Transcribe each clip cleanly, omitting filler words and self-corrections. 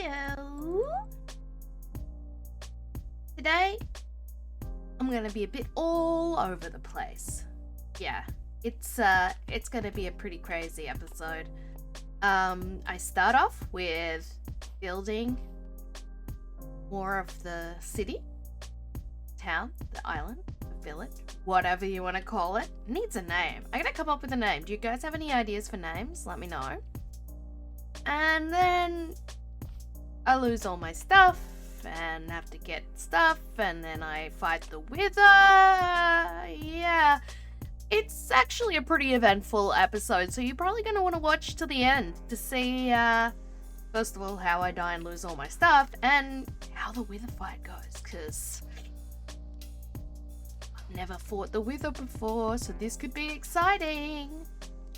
Hello. Today, I'm gonna be a bit all over the place. Yeah, it's gonna be a pretty crazy episode. I start off with building more of the city, town, the island, the village, whatever you want to call it. It needs a name. I gotta come up with a name. Do you guys have any ideas for names? Let me know. And then I lose all my stuff and have to get stuff, and then I fight the Wither. Yeah, it's actually a pretty eventful episode, so you're probably going to want to watch to the end to see, first of all, how I die and lose all my stuff, and how the Wither fight goes, because I've never fought the Wither before, so this could be exciting.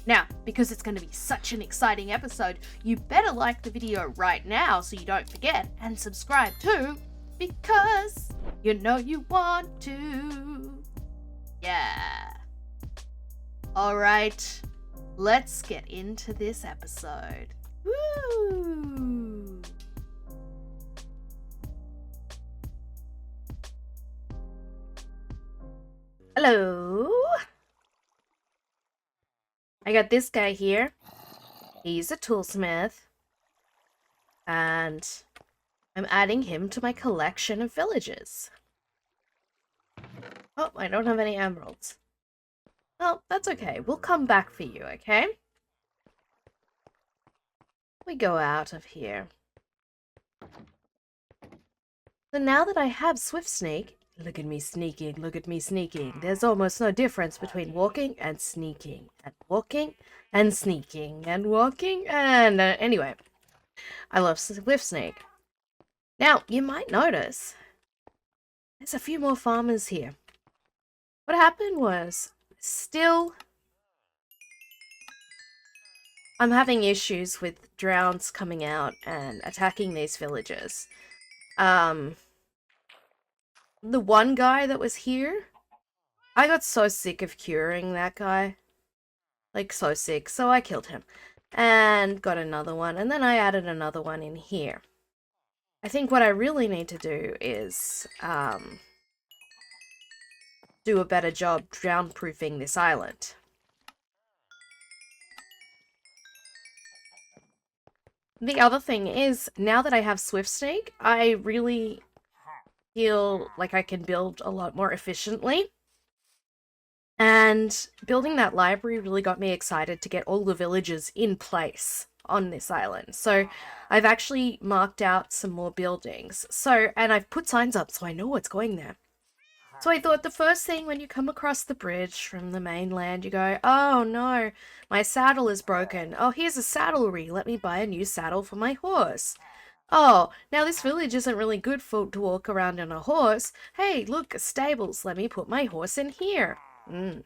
Now, because it's going to be such an exciting episode, you better like the video right now so you don't forget, and subscribe too, because you know you want to. Yeah. Alright, let's get into this episode. Woo! Hello? I got this guy here. He's a toolsmith. And I'm adding him to my collection of villages. Oh, I don't have any emeralds. Well, that's okay. We'll come back for you, okay? We go out of here. So now that I have Swift Sneak, look at me sneaking, look at me sneaking. There's almost no difference between walking and sneaking. And walking and sneaking. And walking and... anyway, I love Swift Sneak. Now, you might notice there's a few more farmers here. What happened was, I'm having issues with drowns coming out and attacking these villagers. The one guy that was here, I got so sick of curing that guy. Like, so sick. So I killed him. And got another one. And then I added another one in here. I think what I really need to do is, do a better job drown-proofing this island. The other thing is, now that I have Swift Sneak, I really feel like I can build a lot more efficiently. And building that library really got me excited to get all the villages in place on this island. So I've actually marked out some more buildings. And I've put signs up so I know what's going there. So I thought the first thing when you come across the bridge from the mainland, you go, oh no, my saddle is broken. Oh, here's a saddlery. Let me buy a new saddle for my horse. Oh, now this village isn't really good to walk around on a horse. Hey, look, stables. Let me put my horse in here. And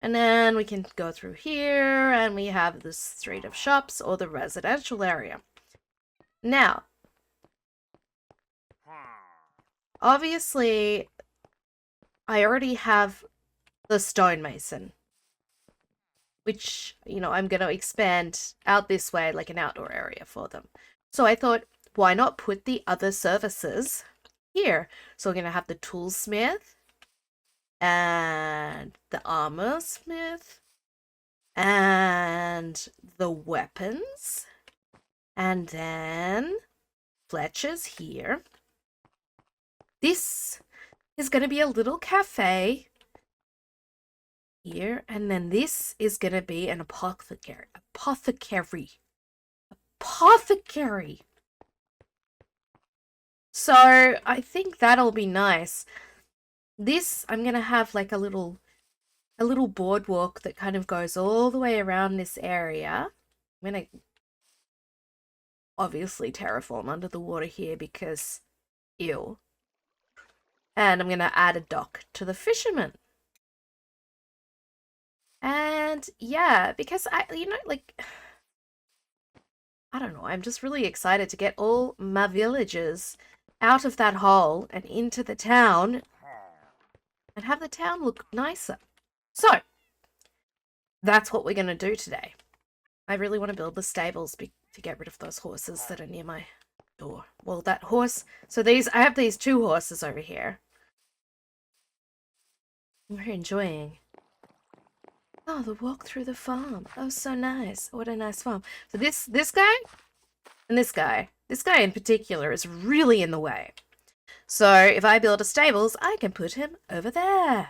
then we can go through here, and we have the street of shops or the residential area. Now, obviously, I already have the stonemason, which, you know, I'm going to expand out this way, like an outdoor area for them. So I thought, why not put the other services here? So we're going to have the toolsmith and the armor smith and the weapons, and then Fletcher's here. This is going to be a little cafe here, and then this is going to be an apothecary. So I think that'll be nice. This, I'm going to have like a little boardwalk that kind of goes all the way around this area. I'm going to obviously terraform under the water here because ew. And I'm going to add a dock to the fishermen. And yeah, because I don't know, I'm just really excited to get all my villagers out of that hole and into the town and have the town look nicer. So, that's what we're going to do today. I really want to build the stables to get rid of those horses that are near my door. Well, that horse. So I have these 2 horses over here. We're enjoying. Oh, the walk through the farm. Oh, so nice. What a nice farm. So this guy and this guy in particular is really in the way. So if I build a stables, I can put him over there.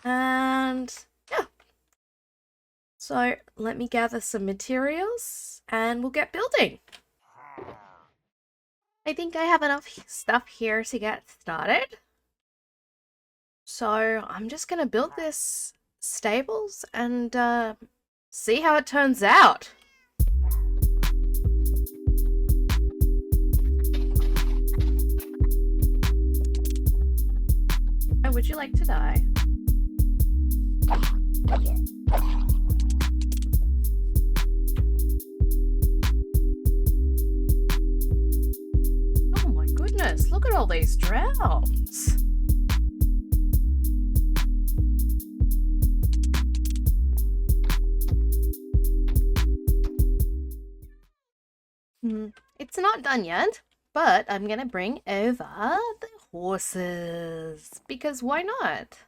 And yeah. So let me gather some materials and we'll get building. I think I have enough stuff here to get started. So I'm just going to build this stables and see how it turns out. Oh, would you like to die? Oh my goodness, look at all these drowns. It's not done yet, but I'm gonna bring over the horses because why not?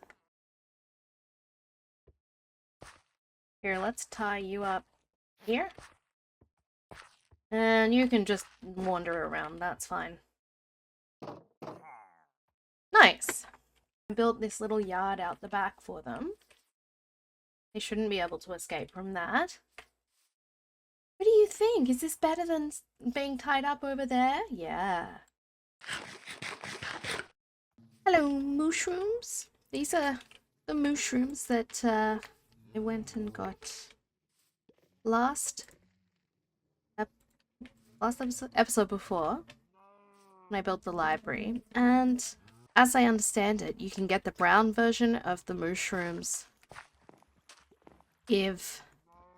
Here, let's tie you up here. And you can just wander around, that's fine. Nice. I built this little yard out the back for them. They shouldn't be able to escape from that. What do you think? Is this better than being tied up over there? Yeah. Hello, mushrooms. These are the mushrooms that I went and got last episode before when I built the library. And as I understand it, you can get the brown version of the mushrooms if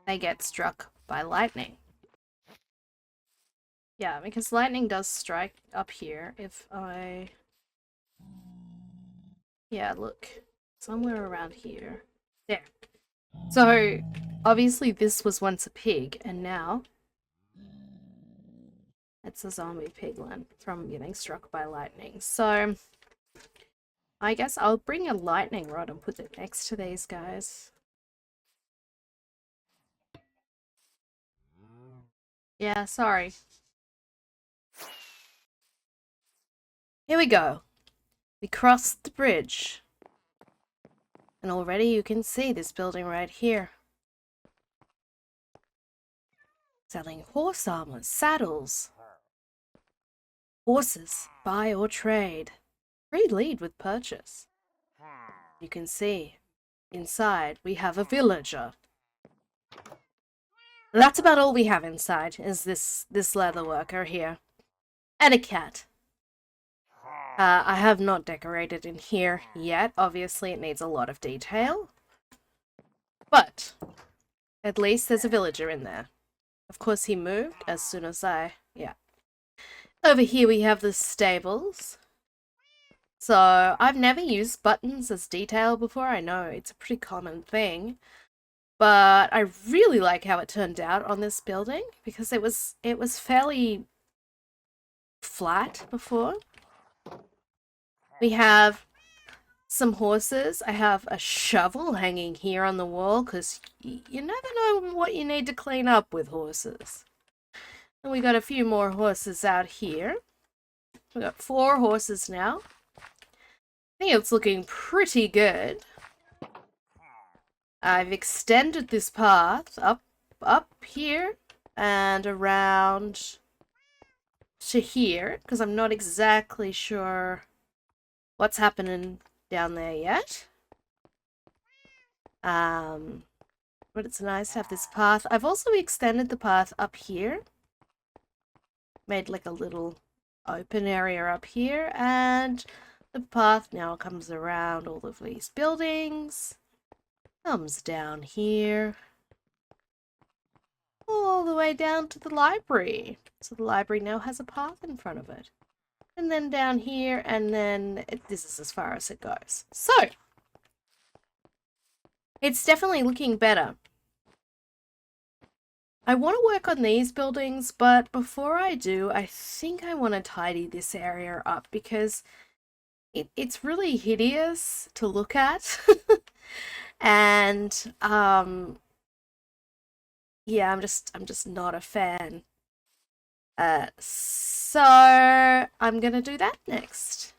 they get struck by lightning. Yeah, because lightning does strike up here if I... Yeah, look. Somewhere around here. There. So, obviously this was once a pig, and now it's a zombie piglin from getting struck by lightning. So, I guess I'll bring a lightning rod and put it next to these guys. Yeah, sorry. Here we go. We crossed the bridge. And already you can see this building right here. Selling horse armor, saddles. Horses, buy or trade. Free lead with purchase. You can see, inside we have a villager. That's about all we have inside, is this leather worker here. And a cat. I have not decorated in here yet. Obviously, it needs a lot of detail. But at least there's a villager in there. Of course, he moved as soon as yeah. Over here we have the stables. So, I've never used buttons as detail before. I know it's a pretty common thing. But I really like how it turned out on this building because it was fairly flat before. We have some horses. I have a shovel hanging here on the wall because you never know what you need to clean up with horses. And we got a few more horses out here. We got 4 horses now. I think it's looking pretty good. I've extended this path up here and around to here because I'm not exactly sure what's happening down there yet. But it's nice to have this path. I've also extended the path up here. Made like a little open area up here, and the path now comes around all of these buildings. Comes down here. All the way down to the library. So the library now has a path in front of it. And then down here, and then this is as far as it goes. So, it's definitely looking better. I want to work on these buildings, but before I do, I think I want to tidy this area up because it's really hideous to look at. And yeah, I'm just not a fan. So I'm gonna do that next.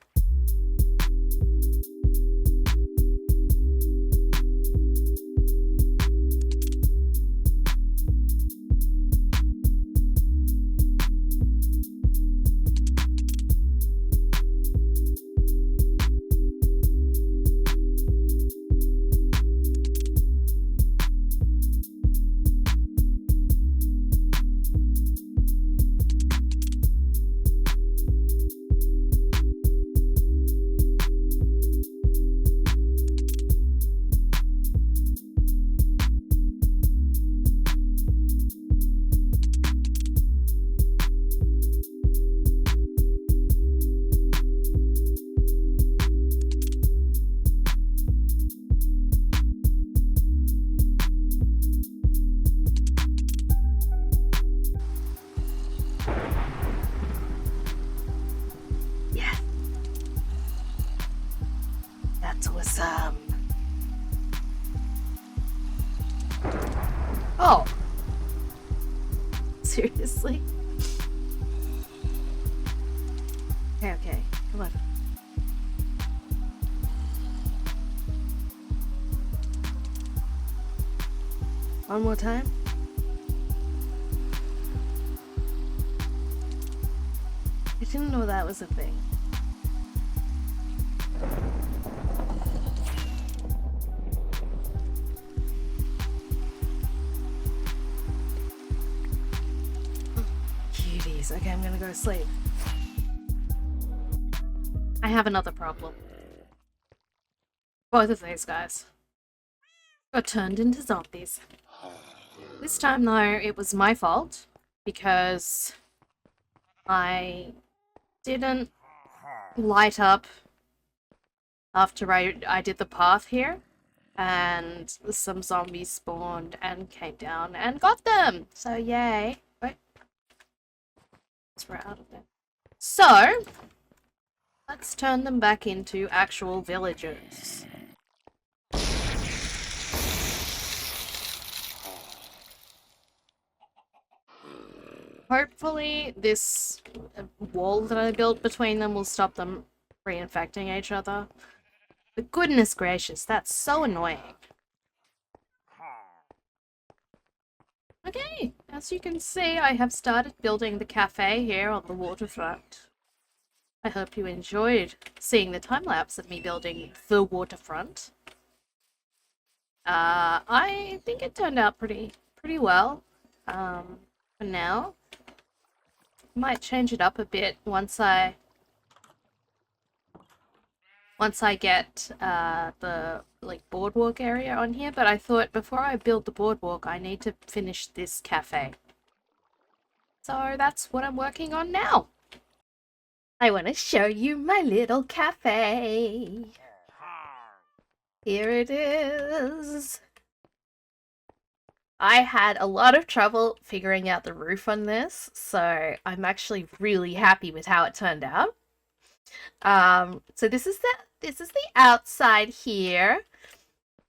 Yeah. That's awesome. Oh. Seriously? Okay, come on. One more time. I didn't know that was a thing. Cuties. Okay, I'm gonna go to sleep. I have another problem. Both of these guys got turned into zombies. This time, though, it was my fault because I didn't light up after I did the path here, and some zombies spawned and came down and got them. So yay! Wait, we're out of there. So let's turn them back into actual villagers. Hopefully this wall that I built between them will stop them reinfecting each other. But goodness gracious, that's so annoying. Okay, as you can see, I have started building the cafe here on the waterfront. I hope you enjoyed seeing the time-lapse of me building the waterfront. I think it turned out pretty well. For now. Might change it up a bit once I get the boardwalk area on here, but I thought before I build the boardwalk I need to finish this cafe. So that's what I'm working on now. I want to show you my little cafe. Here it is. I had a lot of trouble figuring out the roof on this, so I'm actually really happy with how it turned out. So this is the outside here.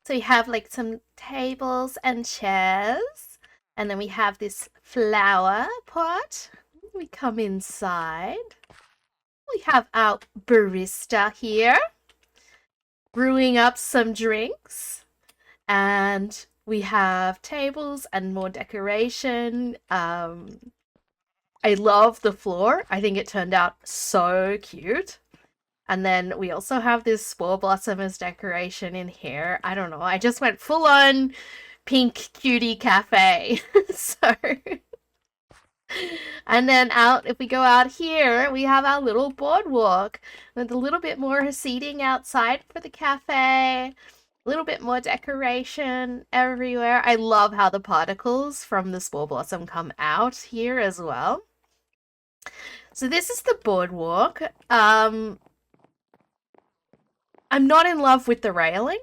So you have like some tables and chairs, and then we have this flower pot. We come inside. We have our barista here brewing up some drinks, and we have tables and more decoration. I love the floor. I think it turned out so cute. And then we also have this spore blossom as decoration in here. I don't know. I just went full on pink cutie cafe. So, and then if we go out here, we have our little boardwalk with a little bit more seating outside for the cafe. A little bit more decoration everywhere. I love how the particles from the spore blossom come out here as well. So this is the boardwalk. I'm not in love with the railing,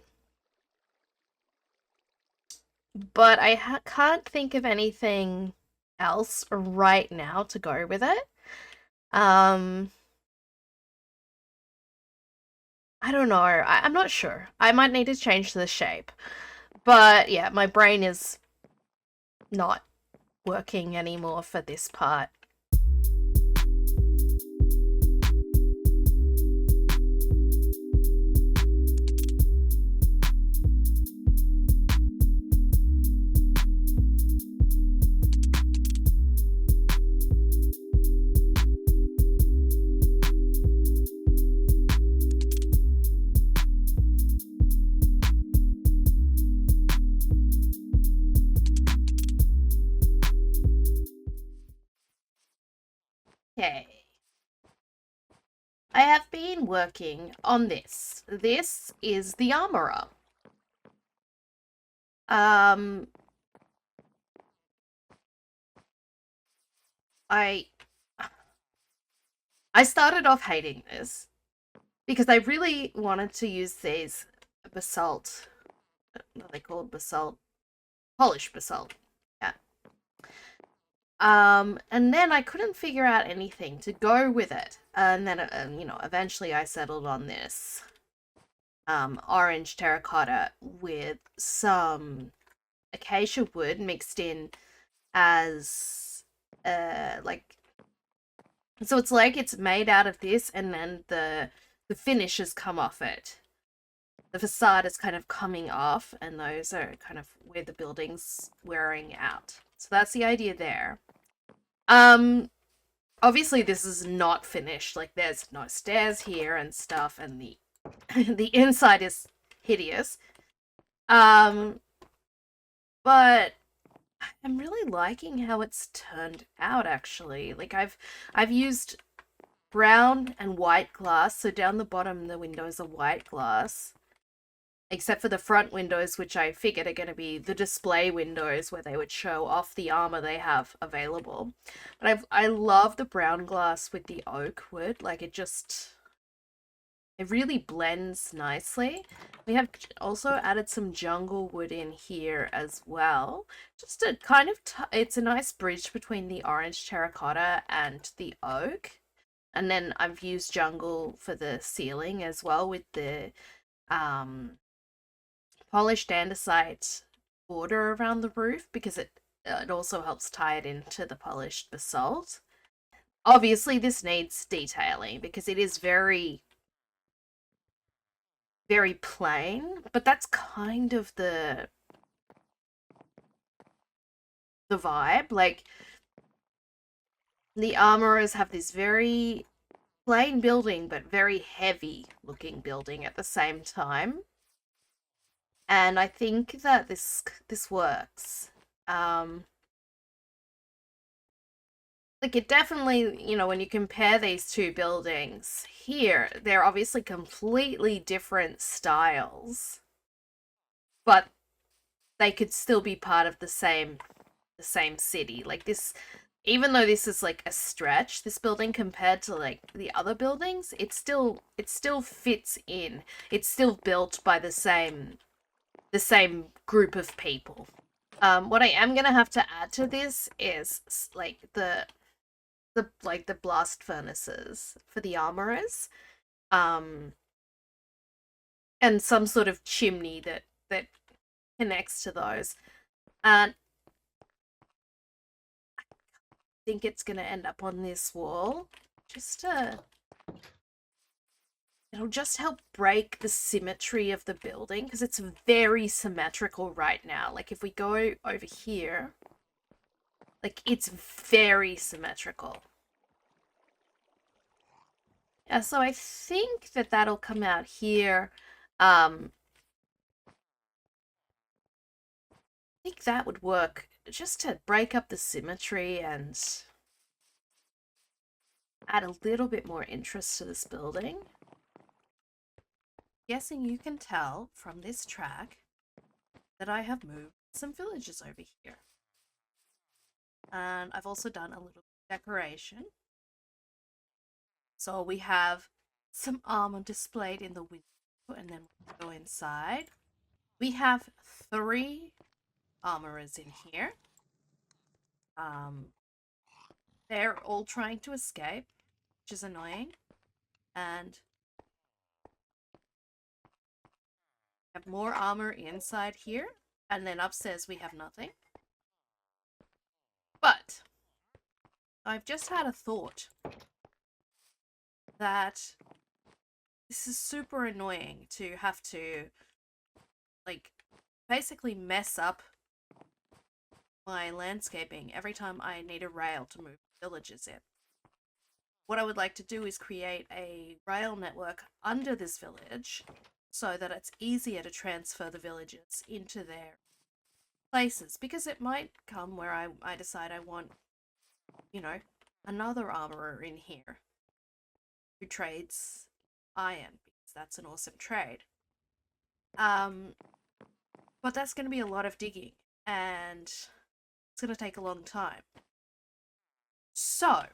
but I can't think of anything else right now to go with it. I don't know. I'm not sure. I might need to change the shape. But yeah, my brain is not working anymore for this part. Okay. I have been working on this. This is the armourer. Um, I started off hating this because I really wanted to use these basalt, what are they called? Basalt, polished basalt. Yeah. And then I couldn't figure out anything to go with it. And then, eventually I settled on this orange terracotta with some acacia wood mixed in as like, so it's like it's made out of this, and then the finish has come off it. The facade is kind of coming off, and those are kind of where the building's wearing out. So that's the idea there. Obviously this is not finished. Like, there's no stairs here and stuff, and the the inside is hideous. But I'm really liking how it's turned out, actually. Like, I've used brown and white glass, so down the bottom the windows are white glass, except for the front windows, which I figured are going to be the display windows where they would show off the armor they have available. But I love the brown glass with the oak wood. Like, it really blends nicely. We have also added some jungle wood in here as well. Just to kind of, it's a nice bridge between the orange terracotta and the oak. And then I've used jungle for the ceiling as well with the polished andesite border around the roof, because it also helps tie it into the polished basalt. Obviously, this needs detailing because it is very, very plain, but that's kind of the vibe. Like, the armorers have this very plain building but very heavy looking building at the same time, and I think that this works. Like, it definitely, when you compare these two buildings here, they're obviously completely different styles, but they could still be part of the same city. Like, this, even though this is like a stretch, this building compared to like the other buildings, it still fits in. It's still built by the same group of people. What I am gonna have to add to this is like the blast furnaces for the armorers, um, and some sort of chimney that connects to those. And I think it's gonna end up on this wall, just to. It'll just help break the symmetry of the building, because it's very symmetrical right now. Like, if we go over here, like, it's very symmetrical. Yeah, so I think that that'll come out here. I think that would work just to break up the symmetry and add a little bit more interest to this building. Guessing you can tell from this track that I have moved some villages over here. And I've also done a little decoration. So we have some armor displayed in the window, and then we go inside. We have 3 armorers in here. They're all trying to escape, which is annoying. And have more armor inside here. And then upstairs we have nothing. But I've just had a thought that this is super annoying to have to, like, basically mess up my landscaping every time I need a rail to move villages in. What I would like to do is create a rail network under this village so that it's easier to transfer the villagers into their places, because it might come where I decide I want, you know, another armorer in here who trades iron, because that's an awesome trade. But that's going to be a lot of digging, and it's going to take a long time. So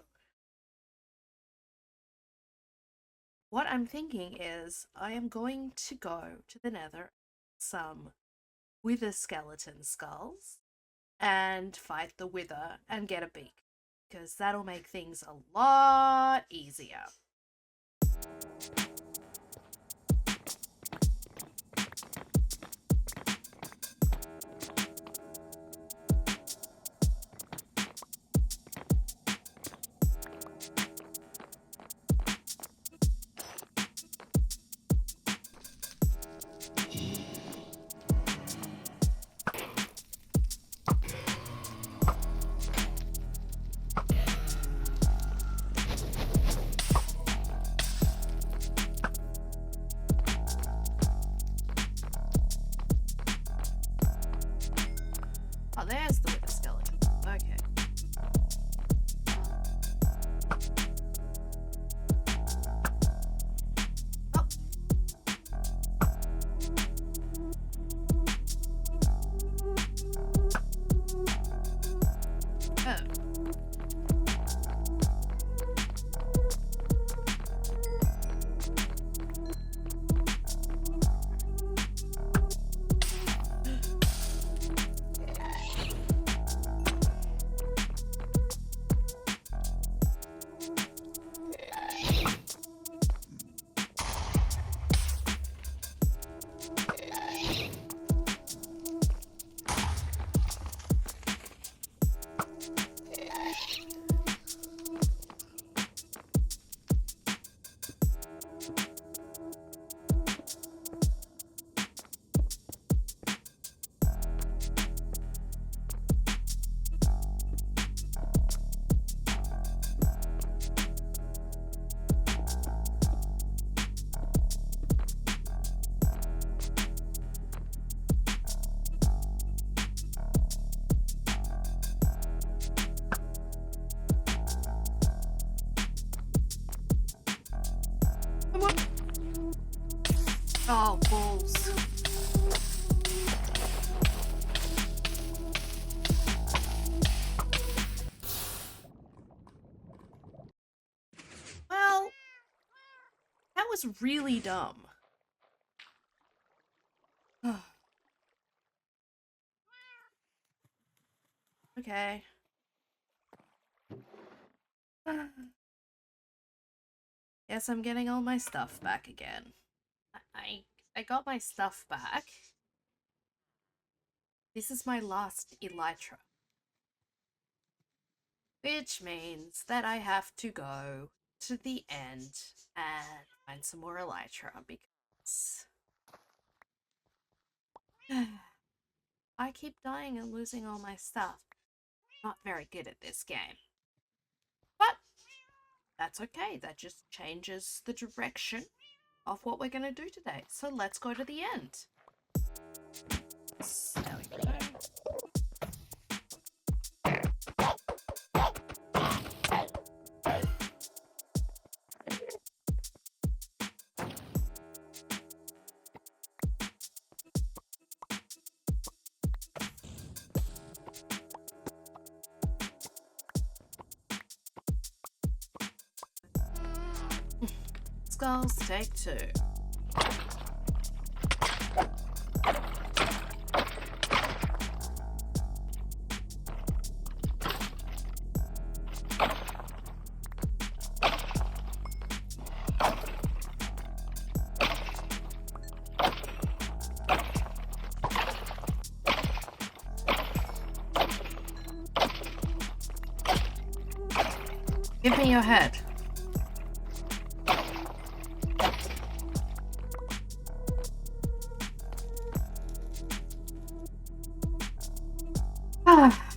what I'm thinking is I am going to go to the nether, some wither skeleton skulls, and fight the wither and get a beak, because that'll make things a lot easier. Oh, there's the wither skeleton. Okay. Oh. Oh. Oh, balls. Well, that was really dumb. Okay. Guess I'm getting all my stuff back again. I got my stuff back. This is my last elytra. Which means that I have to go to the end and find some more elytra, because I keep dying and losing all my stuff. Not very good at this game. But that's okay. That just changes the direction of what we're going to do today. So let's go to the end. There we go. Skulls, take 2. Give me your head. Ah.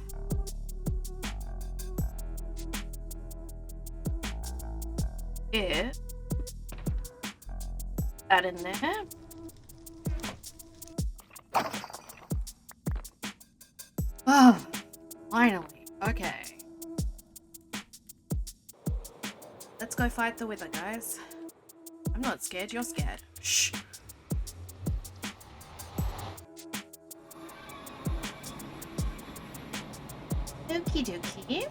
Here. That in there. Oh, finally. Okay. Let's go fight the wither, guys. I'm not scared, you're scared. Shh. Okie dokie.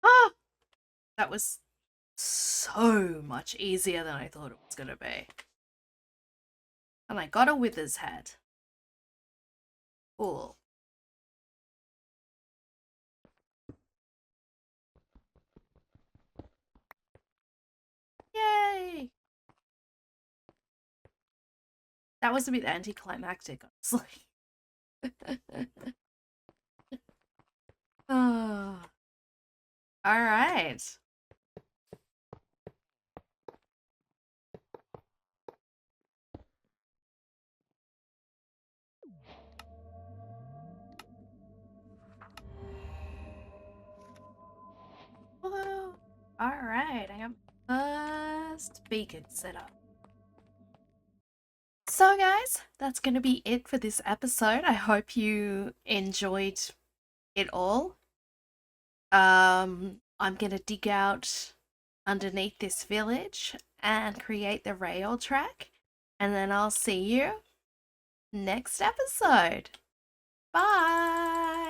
Ah! That was so much easier than I thought it was gonna be. And I got a wither's head. Cool. Yay! That was a bit anticlimactic, honestly. Oh. All right. Whoa. All right, I got first beacon set up. So guys, that's going to be it for this episode. I hope you enjoyed it all. I'm going to dig out underneath this village and create the rail track, and then I'll see you next episode. Bye!